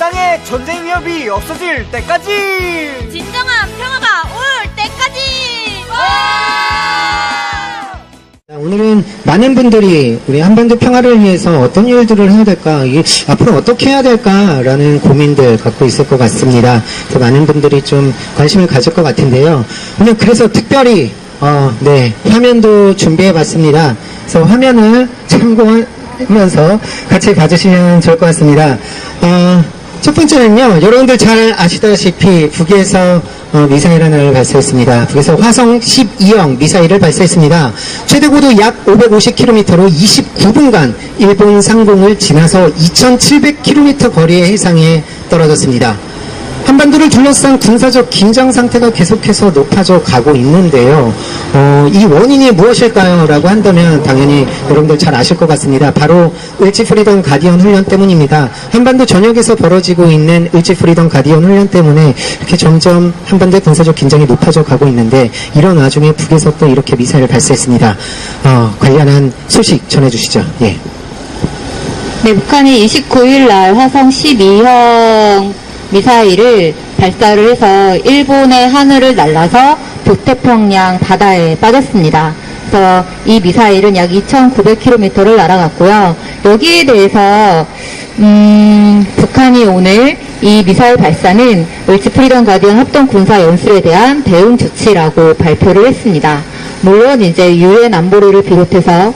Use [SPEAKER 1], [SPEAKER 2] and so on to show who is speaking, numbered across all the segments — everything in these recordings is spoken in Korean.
[SPEAKER 1] 땅에 전쟁 위협이 없어질 때까지,
[SPEAKER 2] 진정한 평화가 올 때까지.
[SPEAKER 3] 오늘은 많은 분들이 우리 한반도 평화를 위해서 어떤 일들을 해야 될까, 이게 앞으로 어떻게 해야 될까라는 고민들 갖고 있을 것 같습니다. 그래서 많은 분들이 좀 관심을 가질 것 같은데요. 오늘 그래서 특별히 화면도 준비해봤습니다. 그래서 화면을 참고하면서 같이 봐주시면 좋을 것 같습니다. 첫 번째는요, 여러분들 잘 아시다시피 북에서 미사일 하나를 발사했습니다. 북에서 화성 12형 미사일을 발사했습니다. 최대 고도 약 550km로 29분간 일본 상공을 지나서 2700km 거리의 해상에 떨어졌습니다. 한반도를 둘러싼 군사적 긴장 상태가 계속해서 높아져 가고 있는데요. 이 원인이 무엇일까요? 라고 한다면 당연히 여러분들 잘 아실 것 같습니다. 바로 을지 프리덤 가디언 훈련 때문입니다. 한반도 전역에서 벌어지고 있는 을지 프리덤 가디언 훈련 때문에 이렇게 점점 한반도의 군사적 긴장이 높아져 가고 있는데, 이런 와중에 북에서 또 이렇게 미사일을 발사했습니다. 관련한 소식 전해주시죠. 예.
[SPEAKER 4] 네, 북한이 29일 날 화성 12형 미사일을 발사를 해서 일본의 하늘을 날라서 북태평양 바다에 빠졌습니다. 그래서 이 미사일은 약 2,900km를 날아갔고요. 여기에 대해서 북한이 오늘 이 미사일 발사는 을지 프리덤 가디언 합동 군사 연습에 대한 대응 조치라고 발표를 했습니다. 물론 이제 유엔 안보리를 비롯해서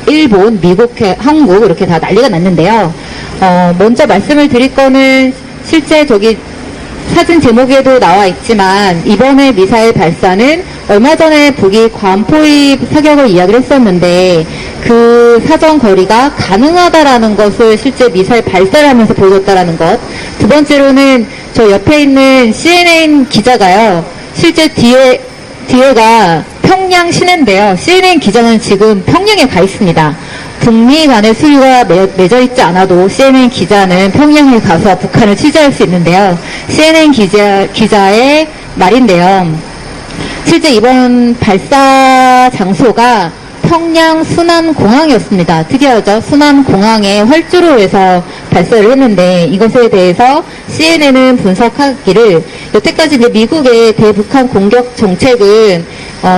[SPEAKER 4] 일본, 미국, 한국 이렇게 다 난리가 났는데요. 먼저 말씀을 드릴 거는 실제 저기 사진 제목에도 나와 있지만, 이번에 미사일 발사는 얼마 전에 북이 괌포입 사격을 이야기를 했었는데, 그 사정 거리가 가능하다라는 것을 실제 미사일 발사를 하면서 보여줬다라는 것. 두 번째로는 저 옆에 있는 CNN 기자가요, 실제 뒤에가 평양 시내인데요. CNN 기자는 지금 평양에 가 있습니다. 북미 간의 수위가 맺어 있지 않아도 CNN 기자는 평양에 가서 북한을 취재할 수 있는데요. CNN 기자의 말인데요. 실제 이번 발사 장소가 평양 순안공항이었습니다. 특이하죠? 순안공항에 활주로 해서 발사를 했는데, 이것에 대해서 CNN은 분석하기를, 여태까지 이제 미국의 대북한 공격 정책은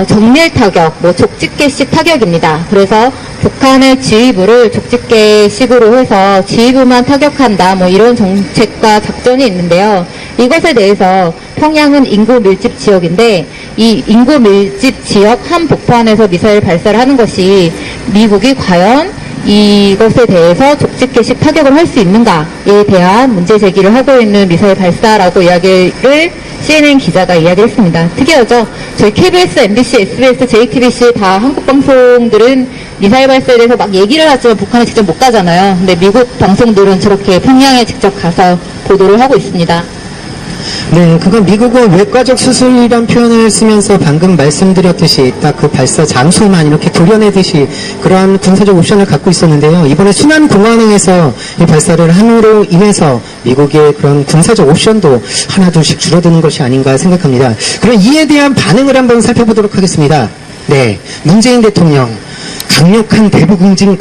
[SPEAKER 4] 정밀 타격, 족집게식 타격입니다. 그래서 북한의 지휘부를 족집게식으로 해서 지휘부만 타격한다, 이런 정책과 작전이 있는데요. 이것에 대해서 평양은 인구 밀집 지역인데, 이 인구 밀집 지역 한 복판에서 미사일 발사를 하는 것이 미국이 과연 이것에 대해서 족집게식 타격을 할 수 있는가에 대한 문제 제기를 하고 있는 미사일 발사라고 이야기를 CNN 기자가 이야기했습니다. 특이하죠? 저희 KBS, MBC, SBS, JTBC 다 한국 방송들은 미사일 발사에 대해서 막 얘기를 하지만 북한에 직접 못 가잖아요. 근데 미국 방송들은 저렇게 평양에 직접 가서 보도를 하고 있습니다.
[SPEAKER 3] 네, 그건 미국은 외과적 수술이란 표현을 쓰면서 방금 말씀드렸듯이 딱 그 발사 장소만 이렇게 도려내듯이 그러한 군사적 옵션을 갖고 있었는데요. 이번에 순안공항에서 이 발사를 함으로 인해서 미국의 그런 군사적 옵션도 하나둘씩 줄어드는 것이 아닌가 생각합니다. 그럼 이에 대한 반응을 한번 살펴보도록 하겠습니다. 네, 문재인 대통령 강력한 대북 응징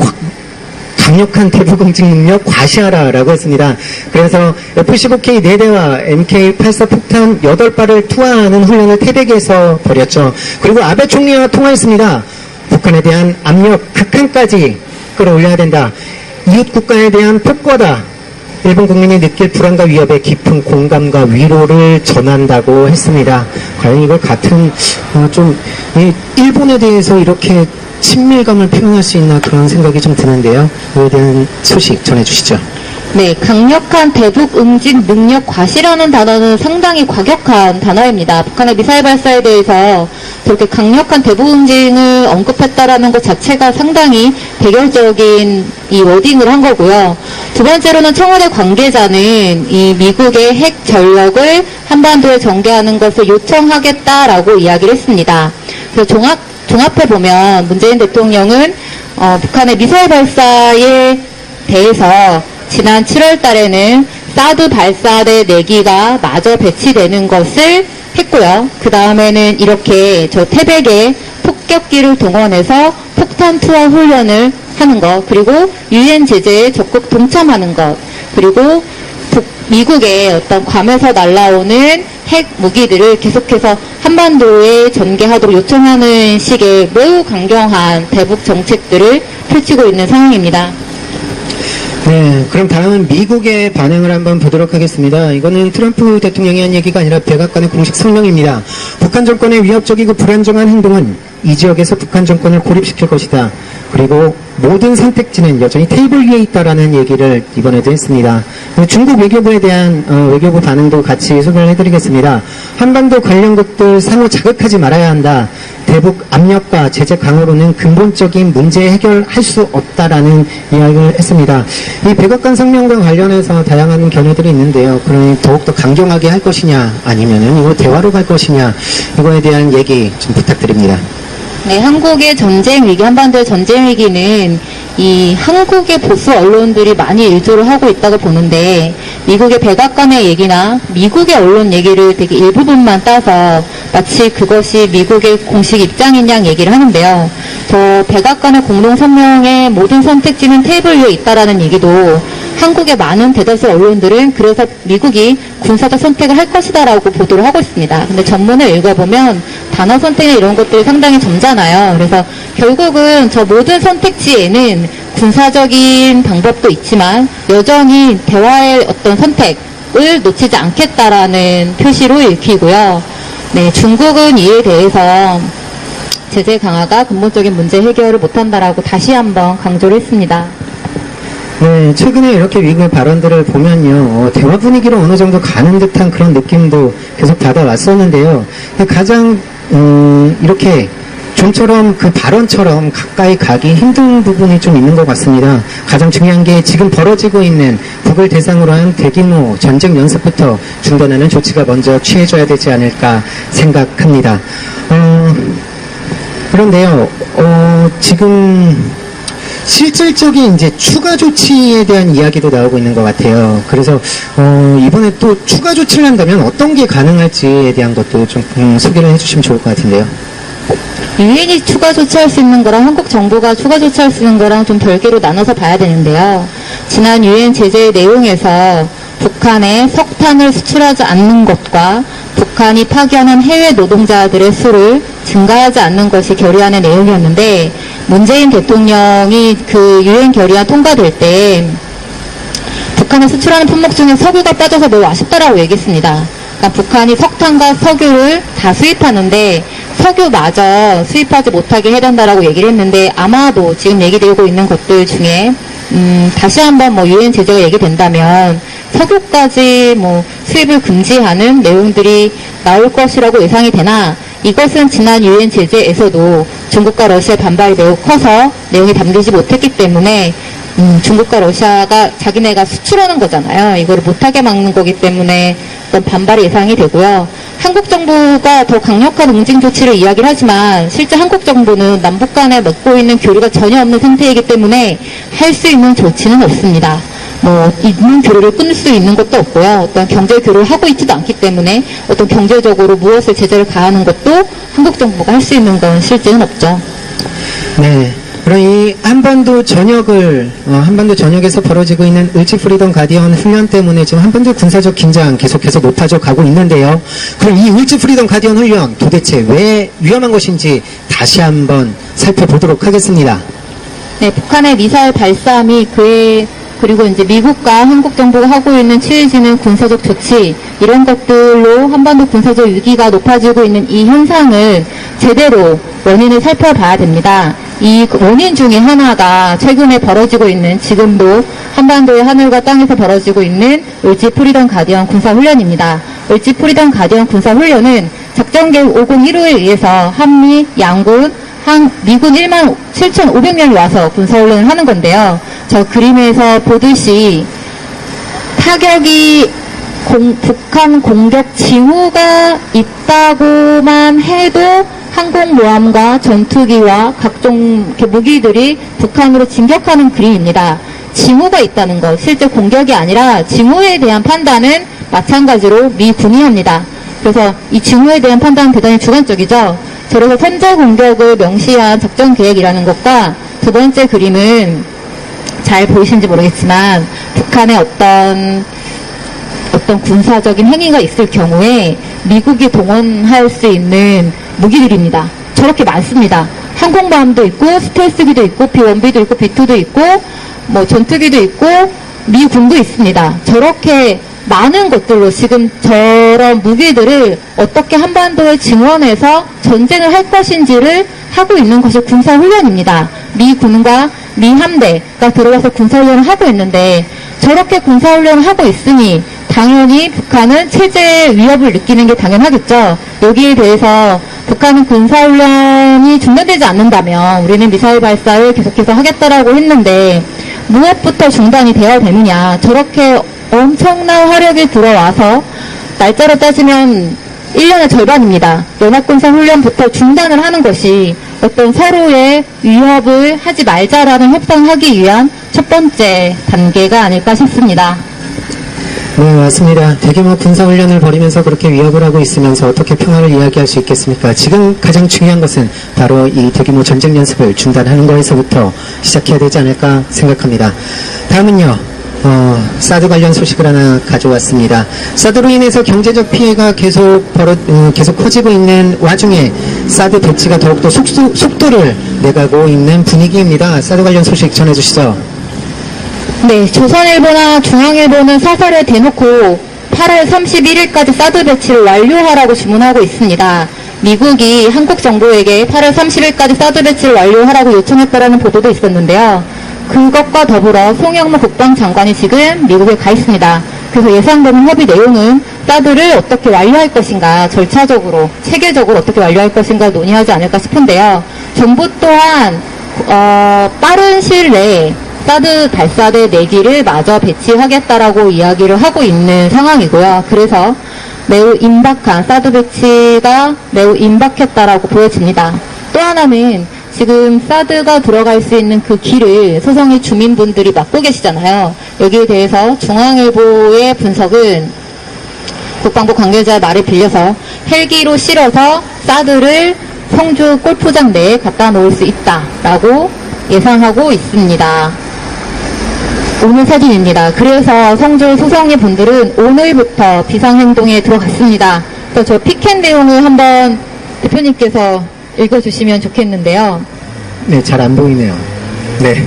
[SPEAKER 3] 능력 과시하라라고 했습니다. 그래서 F-15K 4대와 MK-84 폭탄 8발을 투하하는 훈련을 태백에서 벌였죠. 그리고 아베 총리와 통화했습니다. 북한에 대한 압력 극한까지 끌어올려야 된다. 이웃 국가에 대한 폭거다. 일본 국민이 느낄 불안과 위협에 깊은 공감과 위로를 전한다고 했습니다. 과연 이걸 같은 일본에 대해서 이렇게 친밀감을 표현할 수 있나, 그런 생각이 좀 드는데요. 이에 대한 소식 전해주시죠.
[SPEAKER 4] 네, 강력한 대북 응징 능력 과시라는 단어는 상당히 과격한 단어입니다. 북한의 미사일 발사에 대해서 그렇게 강력한 대북 응징을 언급했다라는 것 자체가 상당히 대결적인 이 워딩을 한 거고요. 두 번째로는 청와대 관계자는 이 미국의 핵 전력을 한반도에 전개하는 것을 요청하겠다라고 이야기를 했습니다. 그래서 종합해보면 문재인 대통령은 북한의 미사일 발사에 대해서 지난 7월 달에는 사드 발사대 4기가 마저 배치되는 것을 했고요. 그 다음에는 이렇게 저 태백에 폭격기를 동원해서 폭탄 투하 훈련을 하는 것, 그리고 유엔 제재에 적극 동참하는 것, 그리고 미국의 어떤 괌에서 날라오는 핵 무기들을 계속해서 한반도에 전개하도록 요청하는 식의 매우 강경한 대북 정책들을 펼치고 있는 상황입니다.
[SPEAKER 3] 네, 그럼 다음은 미국의 반응을 한번 보도록 하겠습니다. 이거는 트럼프 대통령이 한 얘기가 아니라 백악관의 공식 성명입니다. 북한 정권의 위협적이고 불안정한 행동은 이 지역에서 북한 정권을 고립시킬 것이다. 그리고 모든 선택지는 여전히 테이블 위에 있다라는 얘기를 이번에도 했습니다. 중국 외교부에 대한 외교부 반응도 같이 소개를 해드리겠습니다. 한반도 관련국들 상호 자극하지 말아야 한다. 대북 압력과 제재 강화로는 근본적인 문제 해결할 수 없다라는 이야기를 했습니다. 이 백악관 성명과 관련해서 다양한 견해들이 있는데요. 그러니 더욱더 강경하게 할 것이냐 아니면은 이거 대화로 갈 것이냐 이거에 대한 얘기 좀 부탁드립니다.
[SPEAKER 4] 네, 한국의 전쟁 위기, 한반도의 전쟁 위기는 이 한국의 보수 언론들이 많이 일조를 하고 있다고 보는데 미국의 백악관의 얘기나 미국의 언론 얘기를 되게 일부분만 따서 마치 그것이 미국의 공식 입장인 양 얘기를 하는데요. 저 백악관의 공동성명의 모든 선택지는 테이블 위에 있다라는 얘기도 한국의 많은 대다수 언론들은 그래서 미국이 군사적 선택을 할 것이다라고 보도를 하고 있습니다. 근데 전문을 읽어보면 단어 선택이나 이런 것들이 상당히 점잖아요. 그래서 결국은 저 모든 선택지에는 군사적인 방법도 있지만 여전히 대화의 어떤 선택을 놓치지 않겠다라는 표시로 읽히고요. 네, 중국은 이에 대해서 제재 강화가 근본적인 문제 해결을 못한다라고 다시 한번 강조를 했습니다.
[SPEAKER 3] 네, 최근에 이렇게 미국의 발언들을 보면요, 대화 분위기로 어느 정도 가는 듯한 그런 느낌도 계속 받아왔었는데요. 가장 이렇게 좀처럼 그 발언처럼 가까이 가기 힘든 부분이 좀 있는 것 같습니다. 가장 중요한 게 지금 벌어지고 있는 북을 대상으로 한 대규모 전쟁 연습부터 중단하는 조치가 먼저 취해져야 되지 않을까 생각합니다. 그런데요, 지금 실질적인 이제 추가 조치에 대한 이야기도 나오고 있는 것 같아요. 그래서 이번에 또 추가 조치를 한다면 어떤 게 가능할지에 대한 것도 좀 소개를 해주시면 좋을 것 같은데요.
[SPEAKER 4] 유엔이 추가 조치할 수 있는 거랑 한국 정부가 추가 조치할 수 있는 거랑 좀 별개로 나눠서 봐야 되는데요. 지난 유엔 제재 내용에서 북한에 석탄을 수출하지 않는 것과 북한이 파견한 해외 노동자들의 수를 증가하지 않는 것이 결의안의 내용이었는데 문재인 대통령이 그 유엔 결의안 통과될 때 북한에 수출하는 품목 중에 석유가 빠져서 매우 아쉽다라고 얘기했습니다. 그러니까 북한이 석탄과 석유를 다 수입하는데 석유마저 수입하지 못하게 해야 된다라고 얘기를 했는데 아마도 지금 얘기되고 있는 것들 중에 다시 한번 뭐 유엔 제재가 얘기된다면 석유까지 뭐 수입을 금지하는 내용들이 나올 것이라고 예상이 되나 이것은 지난 유엔 제재에서도 중국과 러시아의 반발이 매우 커서 내용이 담기지 못했기 때문에 중국과 러시아가 자기네가 수출하는 거잖아요. 이거를 못하게 막는 거기 때문에 어떤 반발이 예상이 되고요. 한국 정부가 더 강력한 응징 조치를 이야기를 하지만 실제 한국 정부는 남북 간에 맺고 있는 교류가 전혀 없는 상태이기 때문에 할 수 있는 조치는 없습니다. 뭐 있는 교류를 끊을 수 있는 것도 없고요. 어떤 경제 교류를 하고 있지도 않기 때문에 어떤 경제적으로 무엇을 제재를 가하는 것도 한국 정부가 할 수 있는 건 실제는 없죠.
[SPEAKER 3] 네. 그럼 이 한반도 전역에서 벌어지고 있는 을지 프리덤 가디언 훈련 때문에 지금 한반도 군사적 긴장 계속해서 높아져 가고 있는데요. 그럼 이 을지 프리덤 가디언 훈련 도대체 왜 위험한 것인지 다시 한번 살펴보도록 하겠습니다.
[SPEAKER 4] 네, 북한의 미사일 발사함이 그리고 이제 미국과 한국 정부가 하고 있는 취해지는 군사적 조치 이런 것들로 한반도 군사적 위기가 높아지고 있는 이 현상을 제대로 원인을 살펴봐야 됩니다. 이 원인 중에 하나가 최근에 벌어지고 있는 지금도 한반도의 하늘과 땅에서 벌어지고 있는 을지 프리덤 가디언 군사훈련입니다. 을지 프리덤 가디언 군사훈련은 작전계획 501호에 의해서 한미 양군 미군 1만 7,500명이 와서 군사훈련을 하는 건데요. 저 그림에서 보듯이 타격이 북한 공격 징후가 있다고만 해도 항공모함과 전투기와 각종 무기들이 북한으로 진격하는 그림입니다. 징후가 있다는 것, 실제 공격이 아니라 징후에 대한 판단은 마찬가지로 미군이 합니다. 그래서 이 징후에 대한 판단은 대단히 주관적이죠. 그래서 선제 공격을 명시한 작전 계획이라는 것과 두 번째 그림은 잘 보이시는지 모르겠지만 북한의 어떤 어떤 군사적인 행위가 있을 경우에 미국이 동원할 수 있는 무기들입니다. 저렇게 많습니다. 항공모함도 있고, 스텔스기도 있고, B-1B도 있고, B-2도 있고, 뭐 전투기도 있고, 미군도 있습니다. 저렇게 많은 것들로 지금 저런 무기들을 어떻게 한반도에 증원해서 전쟁을 할 것인지를 하고 있는 것이 군사훈련입니다. 미군과 미 함대가 들어가서 군사훈련을 하고 있는데 저렇게 군사훈련을 하고 있으니 당연히 북한은 체제 위협을 느끼는 게 당연하겠죠. 여기에 대해서 북한은 군사훈련이 중단되지 않는다면 우리는 미사일 발사를 계속해서 하겠다라고 했는데 무엇부터 중단이 되어야 되느냐. 저렇게 엄청난 화력이 들어와서 날짜로 따지면 1년의 절반입니다. 연합군사훈련부터 중단을 하는 것이 어떤 서로의 위협을 하지 말자라는 협상을 하기 위한 첫 번째 단계가 아닐까 싶습니다.
[SPEAKER 3] 네, 맞습니다. 대규모 군사훈련을 벌이면서 그렇게 위협을 하고 있으면서 어떻게 평화를 이야기할 수 있겠습니까? 지금 가장 중요한 것은 바로 이 대규모 전쟁 연습을 중단하는 거에서부터 시작해야 되지 않을까 생각합니다. 다음은요. 사드 관련 소식을 하나 가져왔습니다. 사드로 인해서 경제적 피해가 계속 커지고 있는 와중에 사드 배치가 더욱더 속도를 내가고 있는 분위기입니다. 사드 관련 소식 전해주시죠.
[SPEAKER 4] 네, 조선일보나 중앙일보는 사설에 대놓고 8월 31일까지 사드 배치를 완료하라고 주문하고 있습니다. 미국이 한국 정부에게 8월 30일까지 사드 배치를 완료하라고 요청했다라는 보도도 있었는데요. 그것과 더불어 송영무 국방장관이 지금 미국에 가 있습니다. 그래서 예상되는 협의 내용은 사드를 어떻게 완료할 것인가, 절차적으로, 체계적으로 어떻게 완료할 것인가 논의하지 않을까 싶은데요. 정부 또한 빠른 시일 내에 사드 발사대 4기를 마저 배치하겠다라고 이야기를 하고 있는 상황이고요. 그래서 매우 임박한, 사드 배치가 매우 임박했다라고 보여집니다. 또 하나는 지금 사드가 들어갈 수 있는 그 길을 소성의 주민분들이 막고 계시잖아요. 여기에 대해서 중앙일보의 분석은 국방부 관계자의 말을 빌려서 헬기로 실어서 사드를 성주 골프장 내에 갖다 놓을 수 있다라고 예상하고 있습니다. 오늘 사진입니다. 그래서 성주 소성의 분들은 오늘부터 비상행동에 들어갔습니다. 그래서 저 피켓 내용을 한번 대표님께서 읽어주시면 좋겠는데요.
[SPEAKER 3] 네, 잘 안 보이네요. 네.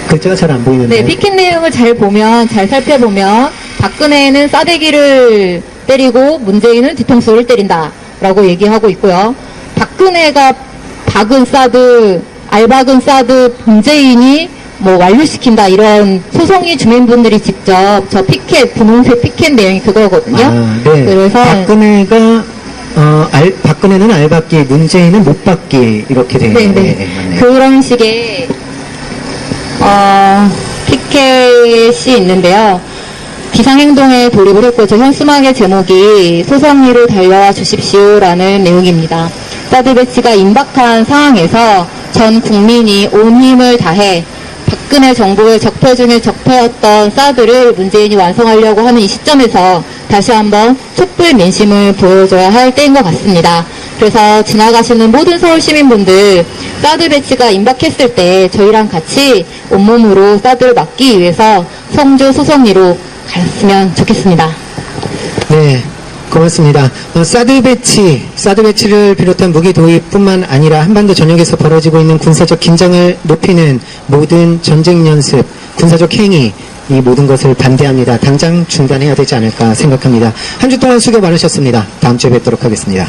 [SPEAKER 3] 글자가 잘 안 보이는데.
[SPEAKER 4] 네, 피켓 내용을 잘 살펴보면 박근혜는 싸대기를 때리고 문재인은 뒤통수를 때린다라고 얘기하고 있고요. 박근혜가 박은 사드, 알박은 사드, 문재인이 뭐 완료시킨다 이런 소송이 주민분들이 직접 저 피켓, 분홍색 피켓 내용이 그거거든요.
[SPEAKER 3] 네.
[SPEAKER 4] 그래서
[SPEAKER 3] 박근혜가 박근혜는 알받기, 문재인은 못 받기 이렇게 되어 있네요.
[SPEAKER 4] 네. 그런 식의 피켓이 있는데요. 비상행동에 돌입을 했고 저 현수막의 제목이 소성리로 달려와 주십시오라는 내용입니다. 사드 배치가 임박한 상황에서 전 국민이 온 힘을 다해 박근혜 정부의 적폐 중에 적폐였던 사드를 문재인이 완성하려고 하는 이 시점에서 다시 한번 촛불 민심을 보여줘야 할 때인 것 같습니다. 그래서 지나가시는 모든 서울 시민분들 사드 배치가 임박했을 때 저희랑 같이 온몸으로 사드를 막기 위해서 성주 소성리로 갔으면 좋겠습니다.
[SPEAKER 3] 네. 고맙습니다. 사드 배치를 비롯한 무기 도입뿐만 아니라 한반도 전역에서 벌어지고 있는 군사적 긴장을 높이는 모든 전쟁 연습, 군사적 행위, 이 모든 것을 반대합니다. 당장 중단해야 되지 않을까 생각합니다. 한 주 동안 수고 많으셨습니다. 다음 주에 뵙도록 하겠습니다.